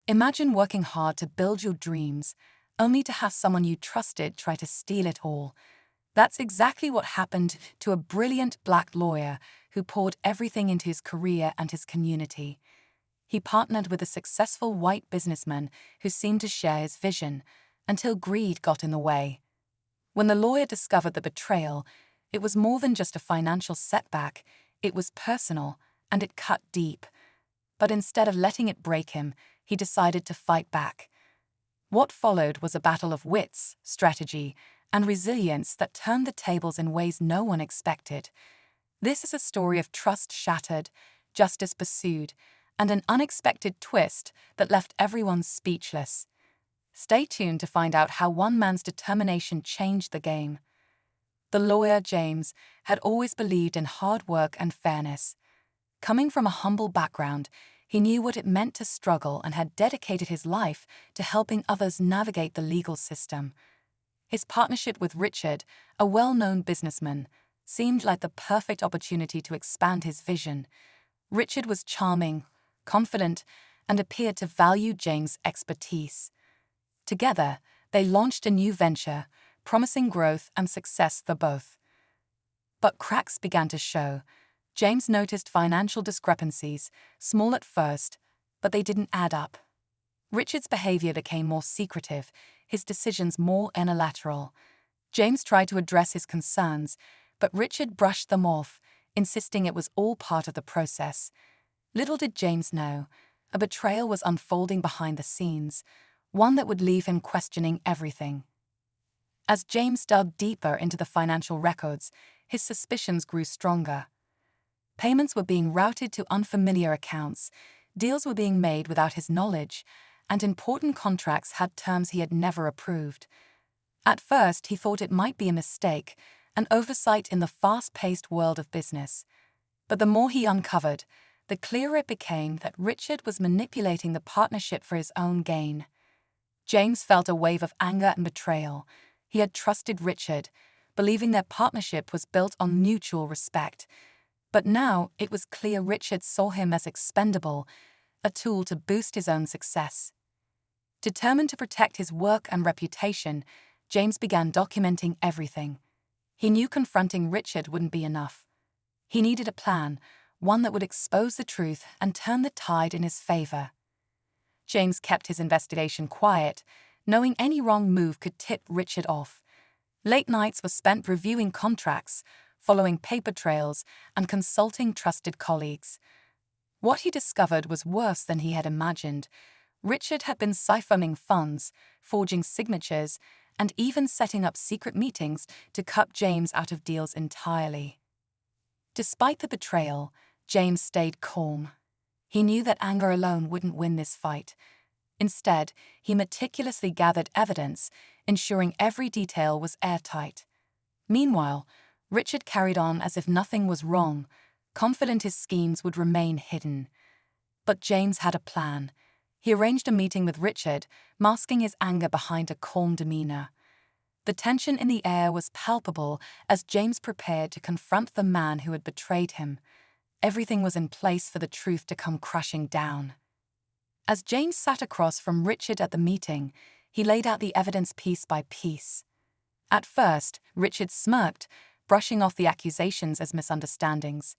Imagine working hard to build your dreams, only to have someone you trusted try to steal it all. That's exactly what happened to a brilliant black lawyer who poured everything into his career and his community. He partnered with a successful white businessman who seemed to share his vision, until greed got in the way. When the lawyer discovered the betrayal, it was more than just a financial setback, it was personal, and it cut deep. But instead of letting it break him, he decided to fight back. What followed was a battle of wits, strategy, and resilience that turned the tables in ways no one expected. This is a story of trust shattered, justice pursued, and an unexpected twist that left everyone speechless. Stay tuned to find out how one man's determination changed the game. The lawyer, James, had always believed in hard work and fairness. Coming from a humble background, he knew what it meant to struggle and had dedicated his life to helping others navigate the legal system. His partnership with Richard, a well-known businessman, seemed like the perfect opportunity to expand his vision. Richard was charming, confident, and appeared to value James' expertise. Together, they launched a new venture, promising growth and success for both. But cracks began to show. James noticed financial discrepancies, small at first, but they didn't add up. Richard's behavior became more secretive, his decisions more unilateral. James tried to address his concerns, but Richard brushed them off, insisting it was all part of the process. Little did James know, a betrayal was unfolding behind the scenes, one that would leave him questioning everything. As James dug deeper into the financial records, his suspicions grew stronger. Payments were being routed to unfamiliar accounts, deals were being made without his knowledge, and important contracts had terms he had never approved. At first, he thought it might be a mistake, an oversight in the fast-paced world of business. But the more he uncovered, the clearer it became that Richard was manipulating the partnership for his own gain. James felt a wave of anger and betrayal. He had trusted Richard, believing their partnership was built on mutual respect. But now it was clear Richard saw him as expendable, a tool to boost his own success. Determined to protect his work and reputation, James began documenting everything. He knew confronting Richard wouldn't be enough. He needed a plan, one that would expose the truth and turn the tide in his favor. James kept his investigation quiet, knowing any wrong move could tip Richard off. Late nights were spent reviewing contracts, following paper trails, and consulting trusted colleagues. What he discovered was worse than he had imagined. Richard had been siphoning funds, forging signatures, and even setting up secret meetings to cut James out of deals entirely. Despite the betrayal, James stayed calm. He knew that anger alone wouldn't win this fight. Instead, he meticulously gathered evidence, ensuring every detail was airtight. Meanwhile, Richard carried on as if nothing was wrong, confident his schemes would remain hidden. But James had a plan. He arranged a meeting with Richard, masking his anger behind a calm demeanor. The tension in the air was palpable as James prepared to confront the man who had betrayed him. Everything was in place for the truth to come crashing down. As James sat across from Richard at the meeting, he laid out the evidence piece by piece. At first, Richard smirked, brushing off the accusations as misunderstandings.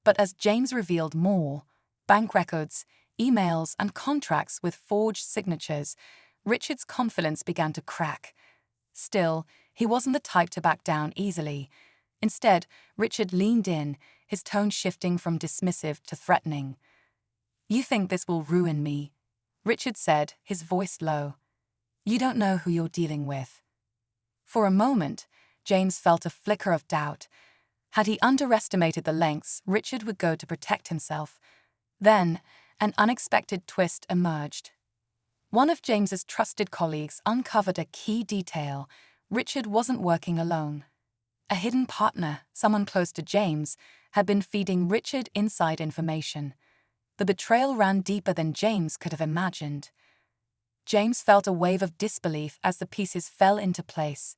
But as James revealed more, bank records, emails, and contracts with forged signatures, Richard's confidence began to crack. Still, he wasn't the type to back down easily. Instead, Richard leaned in, his tone shifting from dismissive to threatening. "You think this will ruin me," Richard said, his voice low. "You don't know who you're dealing with." For a moment, James felt a flicker of doubt. Had he underestimated the lengths Richard would go to protect himself? Then, an unexpected twist emerged. One of James's trusted colleagues uncovered a key detail. Richard wasn't working alone. A hidden partner, someone close to James, had been feeding Richard inside information. The betrayal ran deeper than James could have imagined. James felt a wave of disbelief as the pieces fell into place.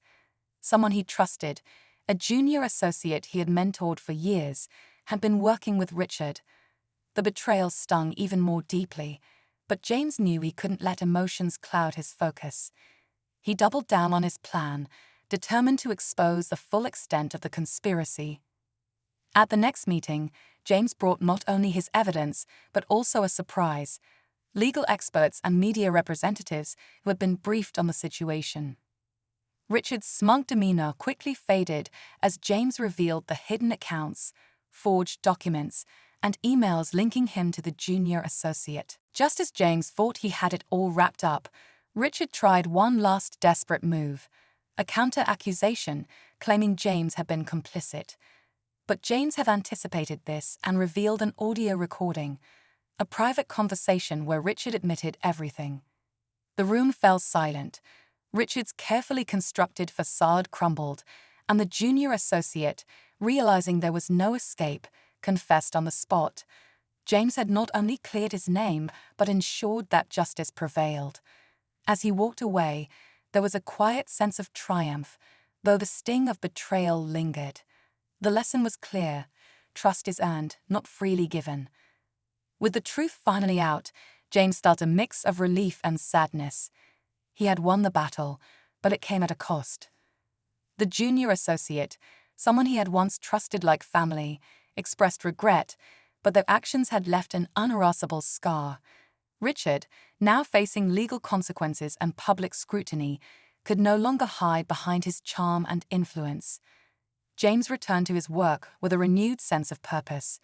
Someone he trusted, a junior associate he had mentored for years, had been working with Richard. The betrayal stung even more deeply. But James knew he couldn't let emotions cloud his focus. He doubled down on his plan, determined to expose the full extent of the conspiracy. At the next meeting, James brought not only his evidence, but also a surprise: legal experts and media representatives who had been briefed on the situation. Richard's smug demeanor quickly faded as James revealed the hidden accounts, forged documents, and emails linking him to the junior associate. Just as James thought he had it all wrapped up, Richard tried one last desperate move: a counter-accusation claiming James had been complicit. But James had anticipated this and revealed an audio recording, a private conversation where Richard admitted everything. The room fell silent. Richard's carefully constructed facade crumbled, and the junior associate, realizing there was no escape, confessed on the spot. James had not only cleared his name, but ensured that justice prevailed. As he walked away, there was a quiet sense of triumph, though the sting of betrayal lingered. The lesson was clear: trust is earned, not freely given. With the truth finally out, James felt a mix of relief and sadness. He had won the battle, but it came at a cost. The junior associate, someone he had once trusted like family, expressed regret, but their actions had left an unerasable scar. Richard, now facing legal consequences and public scrutiny, could no longer hide behind his charm and influence. James returned to his work with a renewed sense of purpose.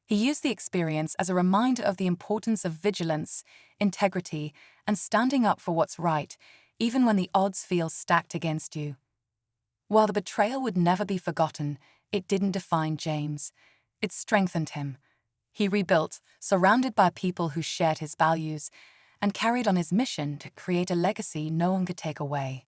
He used the experience as a reminder of the importance of vigilance, integrity, and standing up for what's right, even when the odds feel stacked against you. While the betrayal would never be forgotten, it didn't define James. It strengthened him. He rebuilt, surrounded by people who shared his values, and carried on his mission to create a legacy no one could take away.